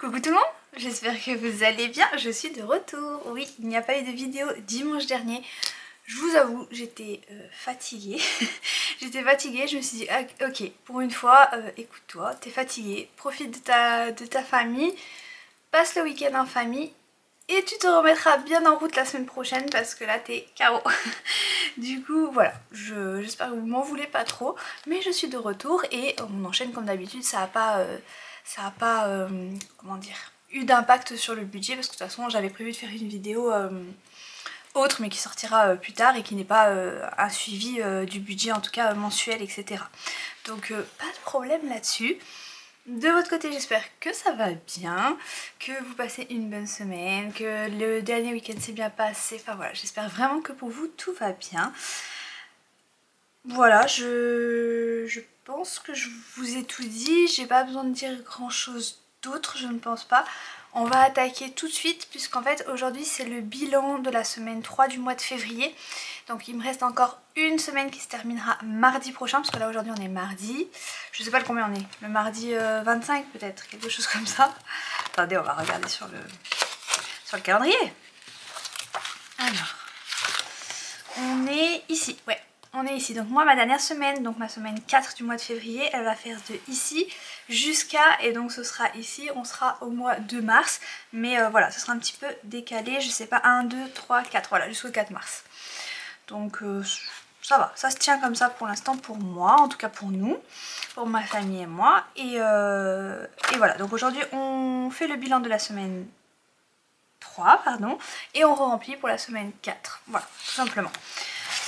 Coucou tout le monde, j'espère que vous allez bien, je suis de retour. Oui, il n'y a pas eu de vidéo dimanche dernier. Je vous avoue, j'étais fatiguée. J'étais fatiguée, je me suis dit ah, ok, pour une fois, écoute-toi, t'es fatiguée, profite de ta famille, passe le week-end en famille et tu te remettras bien en route la semaine prochaine parce que là t'es KO. Du coup voilà, j'espère que vous m'en voulez pas trop, mais je suis de retour et on enchaîne comme d'habitude. Ça a pas comment dire, eu d'impact sur le budget parce que de toute façon j'avais prévu de faire une vidéo autre mais qui sortira plus tard et qui n'est pas un suivi du budget, en tout cas mensuel, etc. Donc pas de problème là-dessus. De votre côté, j'espère que ça va bien, que vous passez une bonne semaine, que le dernier week-end s'est bien passé. Enfin voilà, j'espère vraiment que pour vous tout va bien. Voilà, je pense que je vous ai tout dit, j'ai pas besoin de dire grand chose d'autre, je ne pense pas. On va attaquer tout de suite puisqu'en fait aujourd'hui c'est le bilan de la semaine 3 du mois de février. Donc il me reste encore une semaine qui se terminera mardi prochain parce que là aujourd'hui on est mardi. Je sais pas le combien on est, le mardi 25 peut-être, quelque chose comme ça. Attendez, on va regarder sur le calendrier. Alors, on est ici, ouais. On est ici, donc moi ma dernière semaine, donc ma semaine 4 du mois de février, elle va faire de ici jusqu'à, et donc ce sera ici, on sera au mois de mars, mais voilà, ce sera un petit peu décalé, je sais pas, 1, 2, 3, 4, voilà, jusqu'au 4 mars. Donc ça va, ça se tient comme ça pour l'instant pour moi, en tout cas pour nous, pour ma famille et moi, et voilà, donc aujourd'hui on fait le bilan de la semaine 3, pardon, et on remplit pour la semaine 4, voilà, tout simplement.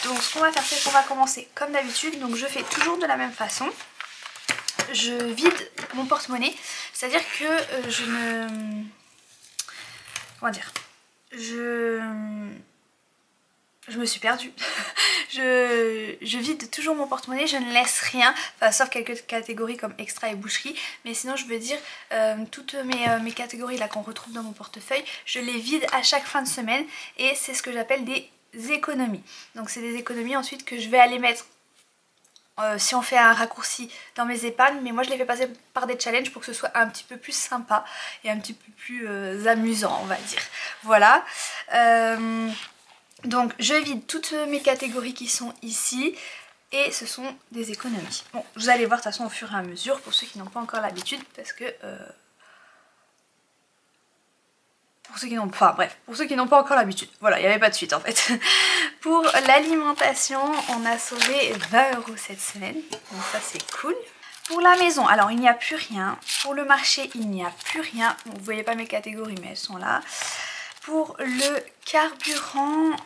Donc ce qu'on va faire, c'est qu'on va commencer comme d'habitude. Donc je fais toujours de la même façon. Je vide mon porte-monnaie. C'est-à-dire que je ne... Comment dire, je me suis perdue. je vide toujours mon porte-monnaie, je ne laisse rien, enfin, sauf quelques catégories comme extra et boucherie, mais sinon je veux dire toutes mes catégories là qu'on retrouve dans mon portefeuille, je les vide à chaque fin de semaine et c'est ce que j'appelle des économies. Donc c'est des économies ensuite que je vais aller mettre si on fait un raccourci dans mes épargnes, mais moi je les fais passer par des challenges pour que ce soit un petit peu plus sympa et un petit peu plus amusant, on va dire. Voilà. Donc je vide toutes mes catégories qui sont ici et ce sont des économies. Bon, vous allez voir de toute façon au fur et à mesure pour ceux qui n'ont pas encore l'habitude parce que... pour ceux qui n'ont pas encore l'habitude. Voilà, il n'y avait pas de suite en fait. Pour l'alimentation, on a sauvé 20 € cette semaine. Donc ça c'est cool. Pour la maison, alors il n'y a plus rien. Pour le marché, il n'y a plus rien. Bon, vous ne voyez pas mes catégories mais elles sont là. Pour le carburant,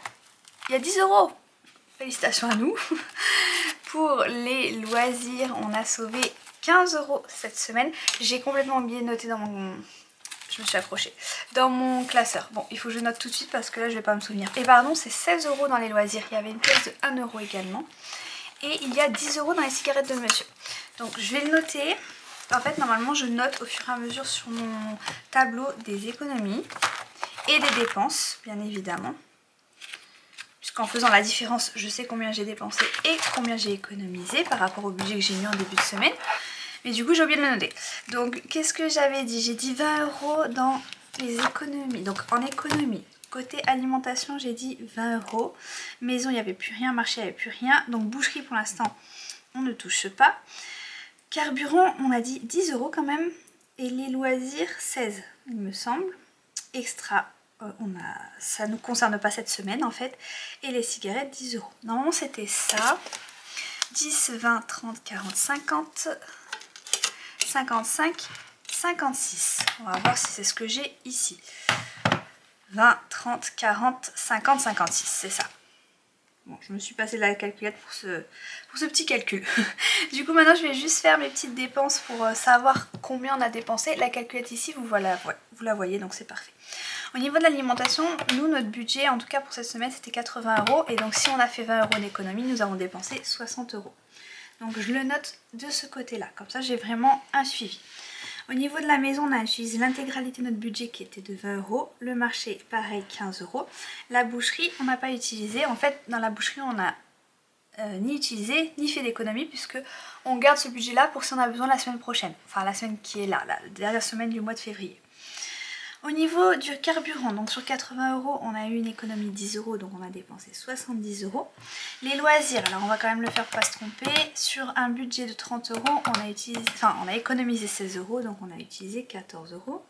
il y a 10 €. Félicitations à nous. Pour les loisirs, on a sauvé 15 € cette semaine. J'ai complètement oublié de noter dans mon... Je me suis accrochée. Dans mon classeur. Bon, il faut que je note tout de suite parce que là, je vais pas me souvenir. Et pardon, c'est 16 € dans les loisirs. Il y avait une pièce de 1 € également. Et il y a 10 € dans les cigarettes de monsieur. Donc, je vais le noter. En fait, normalement, je note au fur et à mesure sur mon tableau des économies et des dépenses, bien évidemment. Puisqu'en faisant la différence, je sais combien j'ai dépensé et combien j'ai économisé par rapport au budget que j'ai mis en début de semaine. Mais du coup j'ai oublié de le noter. Donc qu'est-ce que j'avais dit? J'ai dit 20 € dans les économies. Donc en économie, côté alimentation j'ai dit 20 €. Maison il n'y avait plus rien, marché il n'y avait plus rien. Donc boucherie pour l'instant on ne touche pas. Carburant on a dit 10 € quand même. Et les loisirs 16 il me semble. Extra ça ne nous concerne pas cette semaine en fait. Et les cigarettes 10 €. Normalement c'était ça. 10, 20, 30, 40, 50... 55, 56. On va voir si c'est ce que j'ai ici. 20, 30, 40, 50, 56. C'est ça. Bon, je me suis passé de la calculette pour ce petit calcul. Du coup, maintenant, je vais juste faire mes petites dépenses pour savoir combien on a dépensé. La calculette ici, vous la voyez, donc c'est parfait. Au niveau de l'alimentation, nous, notre budget, en tout cas pour cette semaine, c'était 80 €. Et donc, si on a fait 20 € d'économie, nous avons dépensé 60 €. Donc je le note de ce côté-là, comme ça j'ai vraiment un suivi. Au niveau de la maison, on a utilisé l'intégralité de notre budget qui était de 20 €. Le marché, pareil, 15 €. La boucherie, on n'a pas utilisé. En fait, dans la boucherie, on n'a ni utilisé, ni fait d'économie, puisque on garde ce budget-là pour si on a besoin la semaine prochaine. Enfin, la semaine qui est là, la dernière semaine du mois de février. Au niveau du carburant, donc sur 80 €, on a eu une économie de 10 €, donc on a dépensé 70 €. Les loisirs, alors on va quand même le faire pour pas se tromper. Sur un budget de 30 €, on a économisé 16 €, donc on a utilisé 14 €.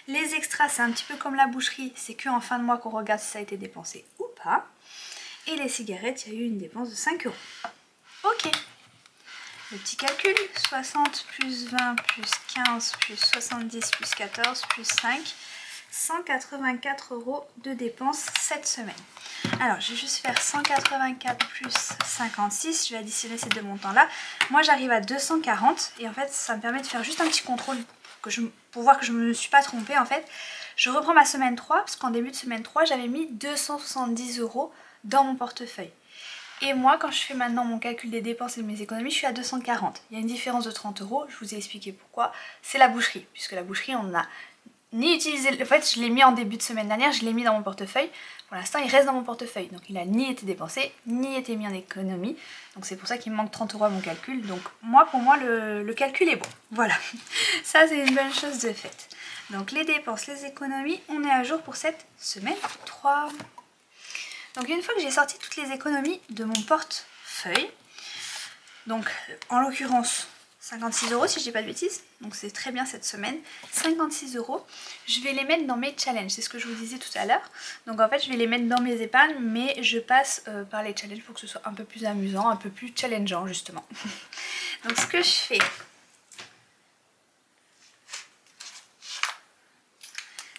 Les extras, c'est un petit peu comme la boucherie, c'est qu'en fin de mois qu'on regarde si ça a été dépensé ou pas. Et les cigarettes, il y a eu une dépense de 5 €. Ok. Le petit calcul, 60 plus 20 plus 15 plus 70 plus 14 plus 5, 184 € de dépenses cette semaine. Alors je vais juste faire 184 plus 56, je vais additionner ces deux montants là. Moi j'arrive à 240 et en fait ça me permet de faire juste un petit contrôle pour voir que je ne me suis pas trompée en fait. Je reprends ma semaine 3 parce qu'en début de semaine 3 j'avais mis 270 € dans mon portefeuille. Et moi, quand je fais maintenant mon calcul des dépenses et de mes économies, je suis à 240. Il y a une différence de 30 €, je vous ai expliqué pourquoi. C'est la boucherie, puisque la boucherie, on n'a ni utilisé... En fait, je l'ai mis en début de semaine dernière, je l'ai mis dans mon portefeuille. Pour l'instant, il reste dans mon portefeuille. Donc, il n'a ni été dépensé, ni été mis en économie. Donc, c'est pour ça qu'il me manque 30 € à mon calcul. Donc, pour moi, le calcul est bon. Voilà. Ça, c'est une bonne chose de faite. Donc, les dépenses, les économies, on est à jour pour cette semaine 3. Donc une fois que j'ai sorti toutes les économies de mon portefeuille, donc en l'occurrence 56 € si je dis pas de bêtises, donc c'est très bien cette semaine, 56 €, je vais les mettre dans mes challenges, c'est ce que je vous disais tout à l'heure. Donc en fait je vais les mettre dans mes épargnes, mais je passe par les challenges pour que ce soit un peu plus amusant, un peu plus challengeant justement. Donc ce que je fais,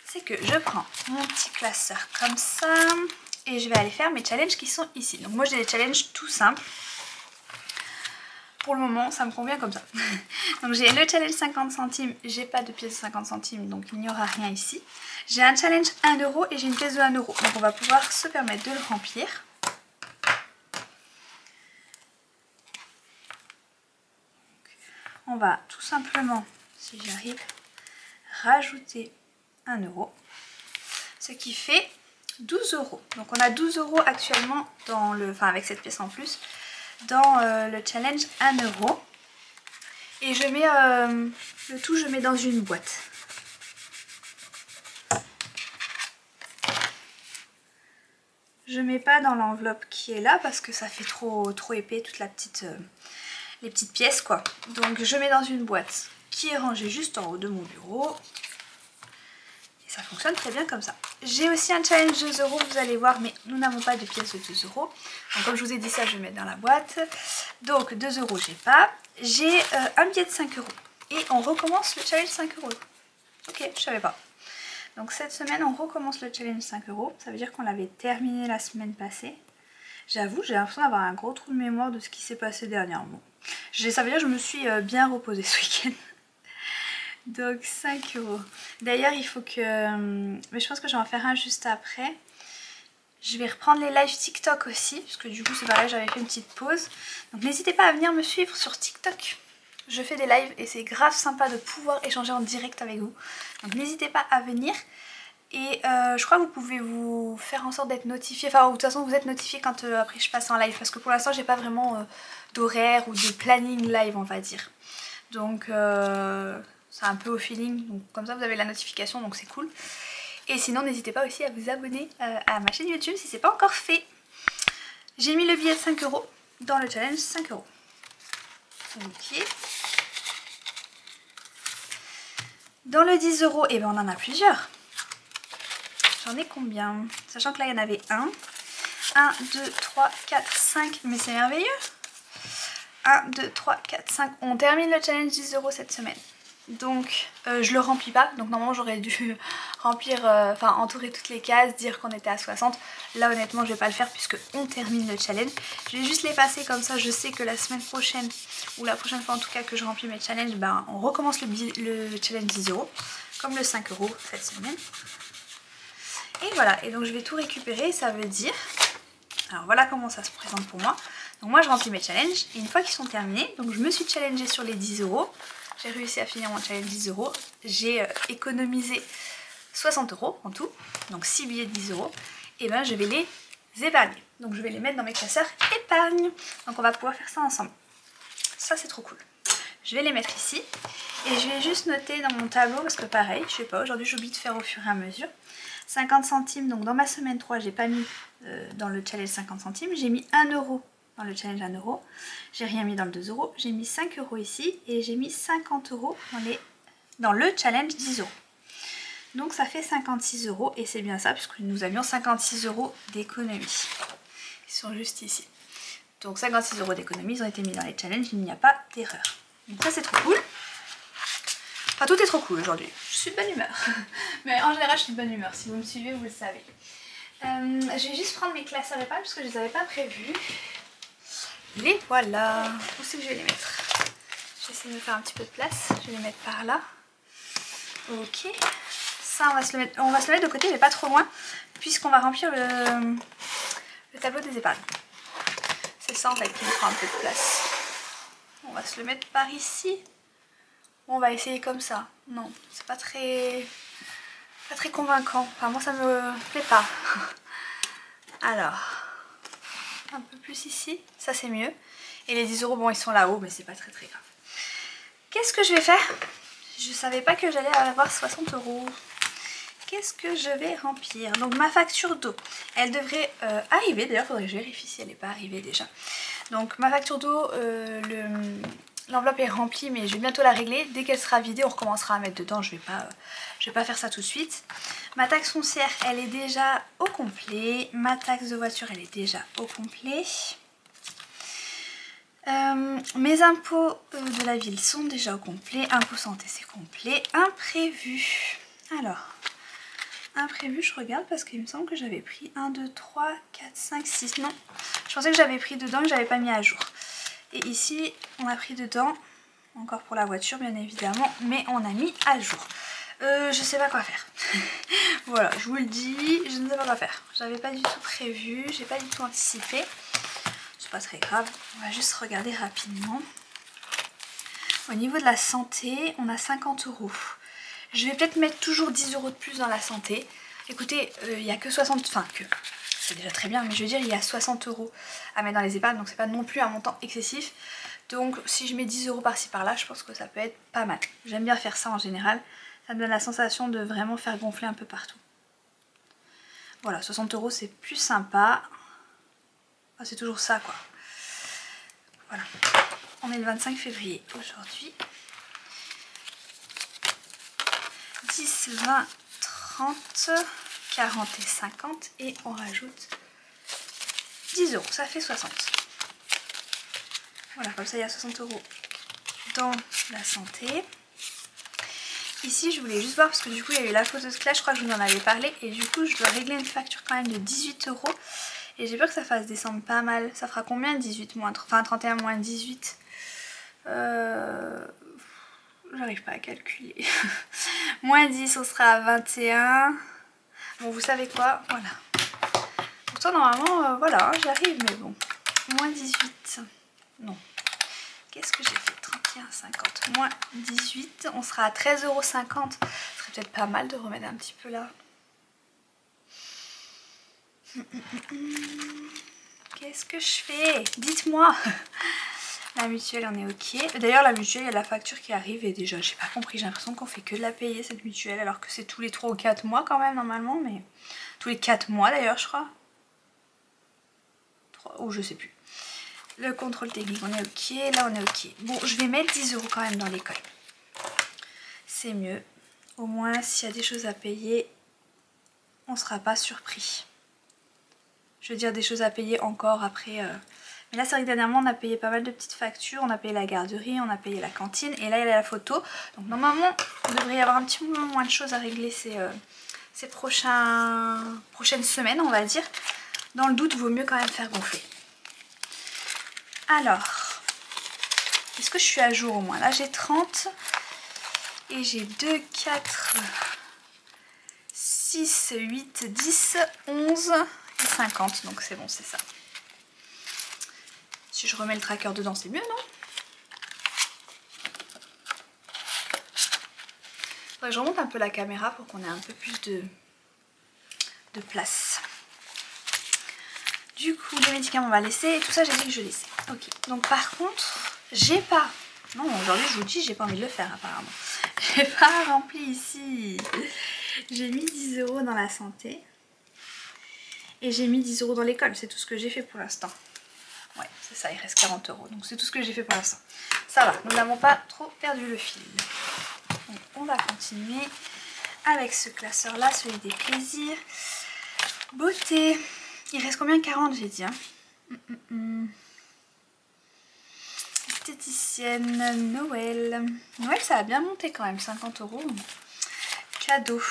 c'est que je prends mon petit classeur comme ça, et je vais aller faire mes challenges qui sont ici. Donc moi j'ai des challenges tout simples. Pour le moment ça me convient comme ça. Donc j'ai le challenge 50 centimes, j'ai pas de pièce de 50 centimes donc il n'y aura rien ici. J'ai un challenge 1 € et j'ai une pièce de 1 €. Donc on va pouvoir se permettre de le remplir. On va tout simplement, si j'y arrive, rajouter 1 €. Ce qui fait 12 €. Donc on a 12 € actuellement dans avec cette pièce en plus, dans le challenge 1 €. Et je mets le tout, je mets dans une boîte. Je mets pas dans l'enveloppe qui est là parce que ça fait trop épais toute les petites pièces quoi. Donc je mets dans une boîte qui est rangée juste en haut de mon bureau. Ça fonctionne très bien comme ça. J'ai aussi un challenge 2 €, vous allez voir, mais nous n'avons pas de pièces de 2 €. Donc comme je vous ai dit ça, je vais mettre dans la boîte. Donc 2 € j'ai pas. J'ai un billet de 5 €. Et on recommence le challenge 5 €. Ok, je savais pas. Donc cette semaine, on recommence le challenge 5 €. Ça veut dire qu'on l'avait terminé la semaine passée. J'avoue, j'ai l'impression d'avoir un gros trou de mémoire de ce qui s'est passé dernièrement. Ça veut dire que je me suis bien reposée ce week-end. Donc 5 €. D'ailleurs il faut que... Mais je pense que je vais en faire un juste après. Je vais reprendre les lives TikTok aussi, parce que du coup c'est pareil, j'avais fait une petite pause. Donc n'hésitez pas à venir me suivre sur TikTok. Je fais des lives et c'est grave sympa de pouvoir échanger en direct avec vous. Donc n'hésitez pas à venir. Et je crois que vous pouvez vous faire en sorte d'être notifié. Enfin de toute façon vous êtes notifié quand après je passe en live. Parce que pour l'instant j'ai pas vraiment d'horaire ou de planning live on va dire. Donc... c'est un peu au feeling, donc comme ça vous avez la notification, donc c'est cool. Et sinon n'hésitez pas aussi à vous abonner à ma chaîne YouTube si c'est pas encore fait. J'ai mis le billet de 5 € dans le challenge 5 €. Ok. Dans le 10 €, et ben on en a plusieurs. J'en ai combien? Sachant que là il y en avait un. 1, 2, 3, 4, 5, mais c'est merveilleux. 1, 2, 3, 4, 5. On termine le challenge 10 € cette semaine. Donc je le remplis pas, donc normalement j'aurais dû remplir, entourer toutes les cases, dire qu'on était à 60. Là honnêtement je vais pas le faire puisque on termine le challenge. Je vais juste les passer comme ça, je sais que la semaine prochaine, ou la prochaine fois en tout cas que je remplis mes challenges, ben on recommence le challenge 10 €, comme le 5 € cette semaine. Et voilà, et donc je vais tout récupérer, ça veut dire... Alors voilà comment ça se présente pour moi. Donc moi je remplis mes challenges, et une fois qu'ils sont terminés, donc je me suis challengée sur les 10 €. J'ai réussi à finir mon challenge 10 €. J'ai économisé 60 € en tout, donc 6 billets de 10 €. Et ben je vais les épargner. Donc je vais les mettre dans mes classeurs épargne. Donc on va pouvoir faire ça ensemble. Ça c'est trop cool. Je vais les mettre ici. Et je vais juste noter dans mon tableau, parce que pareil, je sais pas, aujourd'hui j'oublie de faire au fur et à mesure. 50 centimes, donc dans ma semaine 3, j'ai pas mis dans le challenge 50 centimes, j'ai mis 1 euro dans le challenge 1 euro. J'ai rien mis dans le 2 euros, j'ai mis 5 euros ici et j'ai mis 50 euros dans le challenge 10 euros. Donc ça fait 56 euros et c'est bien ça puisque nous avions 56 euros d'économie. Ils sont juste ici. Donc 56 euros d'économie, ils ont été mis dans les challenges, il n'y a pas d'erreur. Donc ça c'est trop cool. Enfin tout est trop cool aujourd'hui. Je suis de bonne humeur. Mais en général je suis de bonne humeur. Si vous me suivez vous le savez. Je vais juste prendre mes classeurs épingles parce que je ne les avais pas prévus. Les voilà. Où c'est que je vais les mettre? Je vais essayer de me faire un petit peu de place. Je vais les mettre par là. Ok. Ça on va se le mettre de côté mais pas trop loin. Puisqu'on va remplir le tableau des épargnes. C'est ça en fait qui me prend un peu de place. On va se le mettre par ici. On va essayer comme ça. Non, c'est pas très convaincant. Enfin moi ça me plaît pas. Alors, un peu plus ici. Ça c'est mieux. Et les 10 euros, bon ils sont là-haut mais c'est pas très grave. Qu'est-ce que je vais faire? Je savais pas que j'allais avoir 60 euros. Qu'est-ce que je vais remplir? Donc ma facture d'eau, elle devrait arriver. D'ailleurs, il faudrait que je vérifie si elle n'est pas arrivée déjà. Donc ma facture d'eau, l'enveloppe est remplie, mais je vais bientôt la régler. Dès qu'elle sera vidée, on recommencera à mettre dedans. Je vais pas faire ça tout de suite. Ma taxe foncière, elle est déjà au complet. Ma taxe de voiture, elle est déjà au complet. Mes impôts de la ville sont déjà au complet. Impôts santé, c'est complet. Imprévu. Alors... imprévu, je regarde parce qu'il me semble que j'avais pris 1, 2, 3, 4, 5, 6, non. Je pensais que j'avais pris dedans et que j'avais pas mis à jour. Et ici, on a pris dedans, encore pour la voiture bien évidemment, mais on a mis à jour. Je sais pas quoi faire. Voilà, je vous le dis, je ne sais pas quoi faire. J'avais pas du tout prévu, j'ai pas du tout anticipé. C'est pas très grave, on va juste regarder rapidement. Au niveau de la santé, on a 50 euros. Je vais peut-être mettre toujours 10 euros de plus dans la santé. Écoutez, il n'y a que 60... enfin, c'est déjà très bien, mais je veux dire, il y a 60 euros à mettre dans les épargnes, donc c'est pas non plus un montant excessif. Donc si je mets 10 euros par-ci par-là, je pense que ça peut être pas mal. J'aime bien faire ça en général. Ça me donne la sensation de vraiment faire gonfler un peu partout. Voilà, 60 euros, c'est plus sympa. Ah, c'est toujours ça, quoi. Voilà. On est le 25 février aujourd'hui. 10, 20, 30, 40 et 50 et on rajoute 10 euros, ça fait 60. Voilà, comme ça il y a 60 euros dans la santé. Ici je voulais juste voir parce que du coup il y a eu la fausseuse classe, je crois que je vous en avais parlé et du coup je dois régler une facture quand même de 18 euros et j'ai peur que ça fasse descendre pas mal. Ça fera combien 18 moins, enfin 31 moins 18 j'arrive pas à calculer. Moins 10, on sera à 21. Bon, vous savez quoi? Voilà. Pourtant, normalement, voilà, j'y arrive, mais bon. Moins 18. Non. Qu'est-ce que j'ai fait? 31,50. Moins 18. On sera à 13,50 €. Ce serait peut-être pas mal de remettre un petit peu là. Qu'est-ce que je fais? Dites-moi. La mutuelle on est ok. D'ailleurs la mutuelle il y a la facture qui arrive et déjà j'ai pas compris, j'ai l'impression qu'on fait que de la payer cette mutuelle alors que c'est tous les 3 ou 4 mois quand même normalement, mais tous les 4 mois d'ailleurs je crois. 3 ou je sais plus. Le contrôle technique on est ok, là on est ok. Bon je vais mettre 10 euros quand même dans l'école. C'est mieux. Au moins s'il y a des choses à payer, on sera pas surpris. Je veux dire des choses à payer encore après... Mais là c'est vrai que dernièrement on a payé pas mal de petites factures, on a payé la garderie, on a payé la cantine et là il y a la photo. Donc normalement il devrait y avoir un petit peu moins de choses à régler ces prochaines semaines on va dire. Dans le doute vaut mieux quand même faire gonfler. Alors, est-ce que je suis à jour au moins? Là j'ai 30 et j'ai 2, 4, 6, 8, 10, 11 et 50 donc c'est bon c'est ça. Si je remets le tracker dedans, c'est mieux, non? Faudrait que je remonte un peu la caméra pour qu'on ait un peu plus de place. Du coup, les médicaments, on va laisser. Et tout ça, j'ai dit que je laissais. Ok. Donc, par contre, j'ai pas Non, aujourd'hui je vous dis, j'ai pas envie de le faire apparemment. J'ai pas rempli ici. J'ai mis 10 € dans la santé. Et j'ai mis 10 € dans l'école, c'est tout ce que j'ai fait pour l'instant. Ouais, c'est ça, il reste 40 €. Donc c'est tout ce que j'ai fait pour l'instant. Ça va, nous n'avons pas trop perdu le fil. Donc on va continuer avec ce classeur là, celui des plaisirs. Beauté. Il reste combien? 40 j'ai dit. Hein. Esthéticienne, Noël. Noël ça a bien monté quand même, 50 €. Cadeau.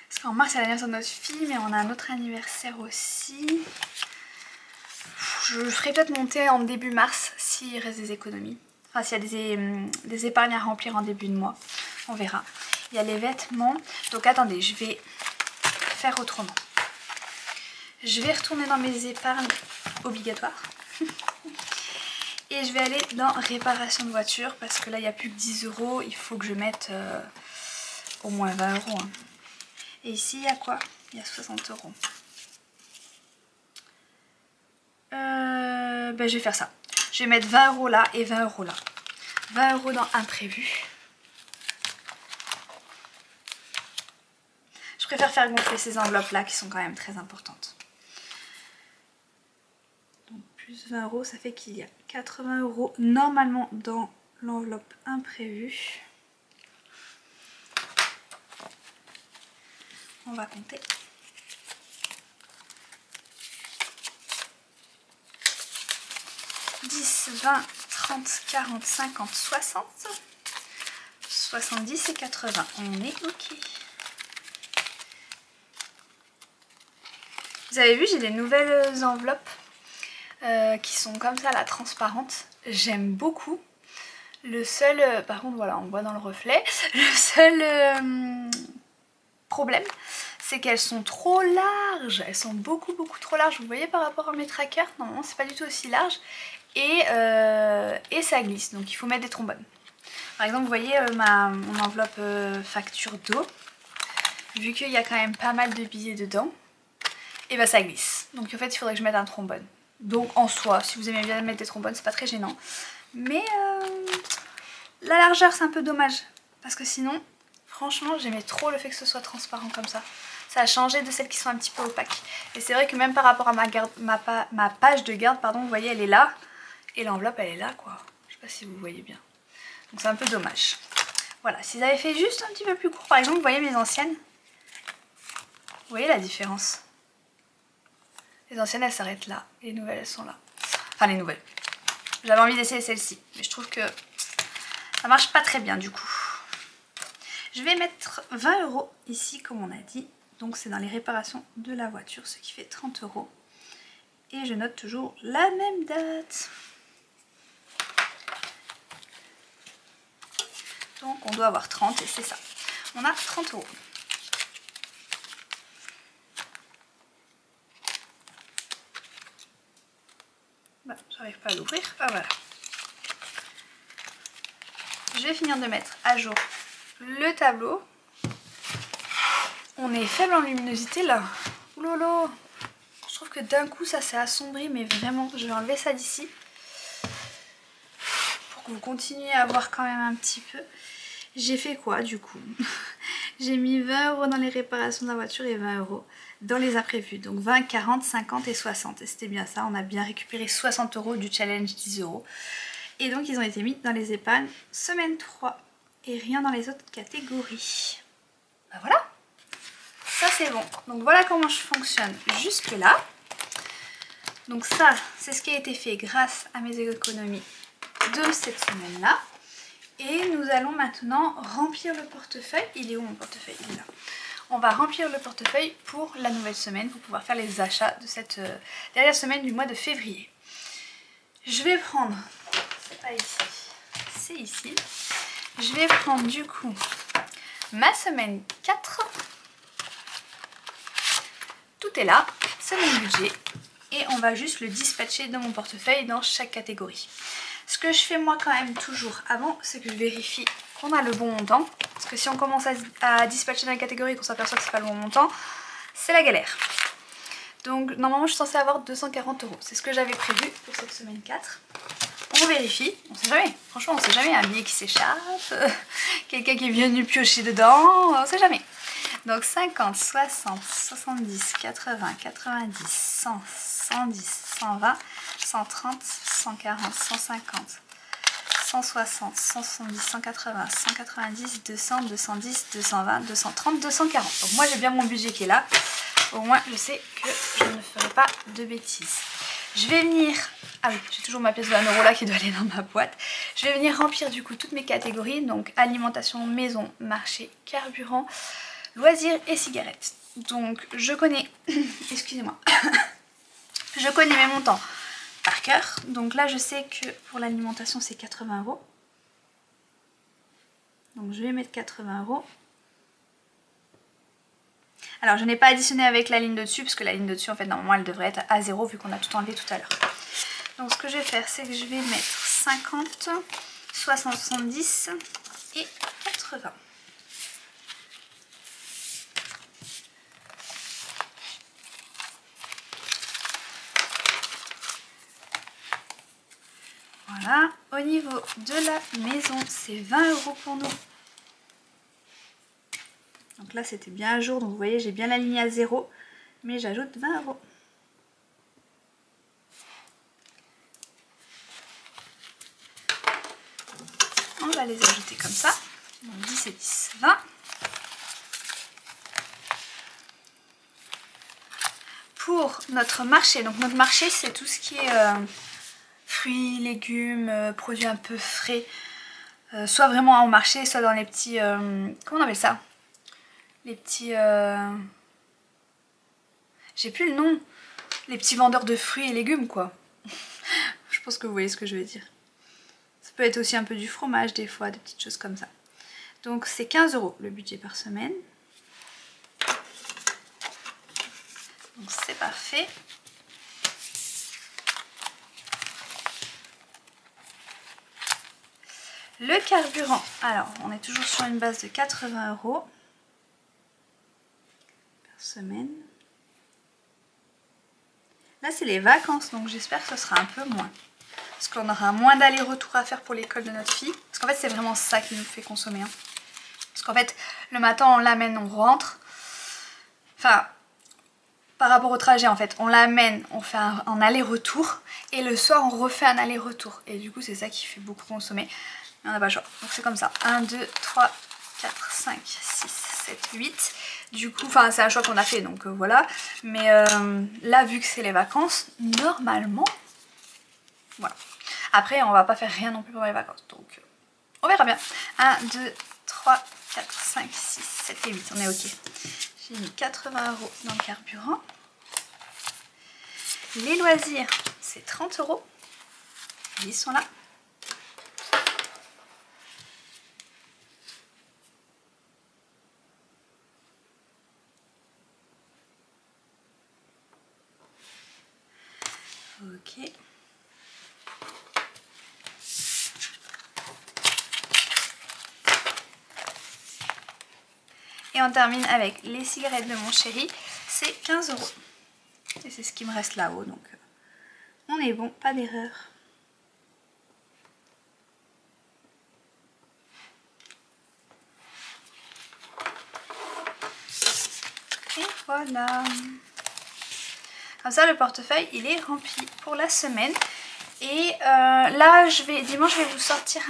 Parce qu'en mars c'est l'anniversaire de notre fille, mais on a un autre anniversaire aussi. Je ferai peut-être monter en début mars s'il reste des économies. Enfin s'il y a des épargnes à remplir en début de mois. On verra. Il y a les vêtements. Donc attendez, je vais faire autrement. Je vais retourner dans mes épargnes obligatoires. Et je vais aller dans réparation de voiture parce que là il n'y a plus que 10 €. Il faut que je mette au moins 20 €. Hein. Et ici il y a quoi? Il y a 60 €. Ben, je vais faire ça. Je vais mettre 20 € là et 20 € là. 20 € dans imprévu. Je préfère faire gonfler ces enveloppes là qui sont quand même très importantes. Donc plus 20 €, ça fait qu'il y a 80 € normalement dans l'enveloppe imprévue. On va compter. 10, 20, 30, 40, 50, 60, 70 et 80. On est ok. Vous avez vu, j'ai des nouvelles enveloppes qui sont comme ça, là, transparentes. J'aime beaucoup. Le seul, par contre, voilà, on voit dans le reflet. Le seul problème, c'est qu'elles sont trop larges. Elles sont beaucoup trop larges. Vous voyez par rapport à mes trackers, normalement c'est pas du tout aussi large. Et ça glisse, donc il faut mettre des trombones. Par exemple, vous voyez mon enveloppe facture d'eau. Vu qu'il y a quand même pas mal de billets dedans, et bah ça glisse. Donc en fait il faudrait que je mette un trombone. Donc en soi, si vous aimez bien mettre des trombones, c'est pas très gênant. Mais la largeur c'est un peu dommage. Parce que sinon, franchement j'aimais trop le fait que ce soit transparent comme ça. Ça a changé de celles qui sont un petit peu opaques. Et c'est vrai que même par rapport à ma page de garde, pardon, vous voyez elle est là. Et l'enveloppe elle est là quoi. Je sais pas si vous voyez bien. Donc c'est un peu dommage. Voilà, s'ils avaient fait juste un petit peu plus court, par exemple, vous voyez mes anciennes. Vous voyez la différence? Les anciennes elles s'arrêtent là, et les nouvelles elles sont là. Enfin les nouvelles. J'avais envie d'essayer celle-ci, mais je trouve que ça marche pas très bien du coup. Je vais mettre 20 € ici comme on a dit. Donc c'est dans les réparations de la voiture, ce qui fait 30 €. Et je note toujours la même date. Donc on doit avoir 30 et c'est ça. On a 30 €. Bah, j'arrive pas à l'ouvrir. Ah voilà. Je vais finir de mettre à jour le tableau. On est faible en luminosité là. Oulolo. Je trouve que d'un coup ça s'est assombri, mais vraiment, je vais enlever ça d'ici. Pour que vous continuiez à voir quand même un petit peu. J'ai fait quoi du coup? J'ai mis 20 € dans les réparations de la voiture et 20 € dans les imprévus. Donc 20, 40, 50 et 60. Et c'était bien ça, on a bien récupéré 60 € du challenge 10 €. Et donc ils ont été mis dans les épargnes semaine 3 et rien dans les autres catégories. Ben voilà, ça c'est bon. Donc voilà comment je fonctionne jusque là. Donc ça c'est ce qui a été fait grâce à mes économies de cette semaine là. Et nous allons maintenant remplir le portefeuille. Il est où mon portefeuille? Il est là. On va remplir le portefeuille pour la nouvelle semaine pour pouvoir faire les achats de cette dernière semaine du mois de février. Je vais prendre, c'est pas ici, c'est ici. Je vais prendre du coup ma semaine 4. Tout est là, c'est mon budget. Et on va juste le dispatcher dans mon portefeuille dans chaque catégorie. Ce que je fais moi quand même toujours avant, c'est que je vérifie qu'on a le bon montant. Parce que si on commence à dispatcher dans la catégorie et qu'on s'aperçoit que c'est pas le bon montant, c'est la galère. Donc normalement je suis censée avoir 240 €. C'est ce que j'avais prévu pour cette semaine 4. on vérifie, on sait jamais, franchement on sait jamais, un billet qui s'échappe, quelqu'un qui est venu piocher dedans, on sait jamais. Donc 50, 60, 70, 80, 90, 100, 110, 120, 130, 140, 150, 160, 170, 180, 190, 200, 210, 220, 230, 240. Donc moi j'ai bien mon budget qui est là. Au moins je sais que je ne ferai pas de bêtises. Je vais venir... Ah oui, j'ai toujours ma pièce de 1 € là qui doit aller dans ma boîte. Je vais venir remplir du coup toutes mes catégories. Donc alimentation, maison, marché, carburant, loisirs et cigarettes. Donc je connais... Excusez-moi. Je connais mes montants par cœur. Donc là je sais que pour l'alimentation c'est 80 €. Donc je vais mettre 80 €. Alors je n'ai pas additionné avec la ligne de dessus parce que la ligne de dessus en fait normalement elle devrait être à 0 vu qu'on a tout enlevé tout à l'heure. Donc ce que je vais faire c'est que je vais mettre 50, 60, 70 et 80. Voilà, au niveau de la maison c'est 20 € pour nous. Donc là c'était bien à jour, donc vous voyez j'ai bien la ligne à 0, mais j'ajoute 20 €. On va les ajouter comme ça, donc 10 et 10, 20. Pour notre marché, donc notre marché c'est tout ce qui est fruits, légumes, produits un peu frais, soit vraiment au marché, soit dans les petits, comment on appelle ça? Les petits... J'ai plus le nom. Les petits vendeurs de fruits et légumes quoi. Je pense que vous voyez ce que je veux dire. Ça peut être aussi un peu du fromage des fois, des petites choses comme ça. Donc c'est 15 € le budget par semaine. Donc c'est parfait. Le carburant, alors on est toujours sur une base de 80 € par semaine. Là c'est les vacances donc j'espère que ce sera un peu moins. Parce qu'on aura moins d'aller-retour à faire pour l'école de notre fille. Parce qu'en fait c'est vraiment ça qui nous fait consommer. Hein. Parce qu'en fait le matin on l'amène, on rentre. Enfin par rapport au trajet en fait, on l'amène, on fait un aller-retour. Et le soir on refait un aller-retour. Et du coup c'est ça qui fait beaucoup consommer. Mais on n'a pas le choix. Donc c'est comme ça. 1, 2, 3, 4, 5, 6, 7, 8. Du coup, enfin c'est un choix qu'on a fait donc voilà. Mais là vu que c'est les vacances, normalement, voilà. Après on va pas faire rien non plus pendant les vacances. Donc on verra bien. 1, 2, 3, 4, 5, 6, 7 et 8. On est ok. J'ai mis 80 € dans le carburant. Les loisirs, c'est 30 €. Ils sont là. Ok. Et on termine avec les cigarettes de mon chéri, c'est 15 €. Et c'est ce qui me reste là-haut, donc on est bon, pas d'erreur. Et voilà. Comme ça le portefeuille il est rempli pour la semaine. Et là dimanche je vais vous sortir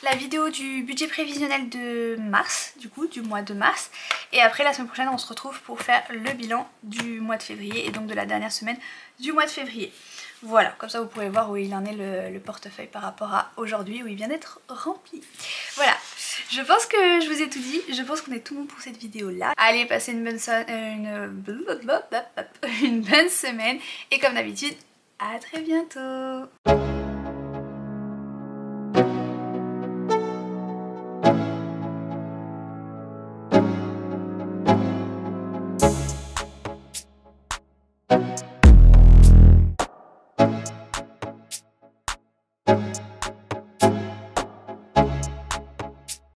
la vidéo du budget prévisionnel de mars, du coup du mois de mars. Et après la semaine prochaine on se retrouve pour faire le bilan du mois de février et donc de la dernière semaine du mois de février. Voilà, comme ça vous pourrez voir où il en est le portefeuille par rapport à aujourd'hui où il vient d'être rempli. Voilà, je pense que je vous ai tout dit, je pense qu'on est tout bon pour cette vidéo là. Allez, passez une bonne semaine et comme d'habitude, à très bientôt.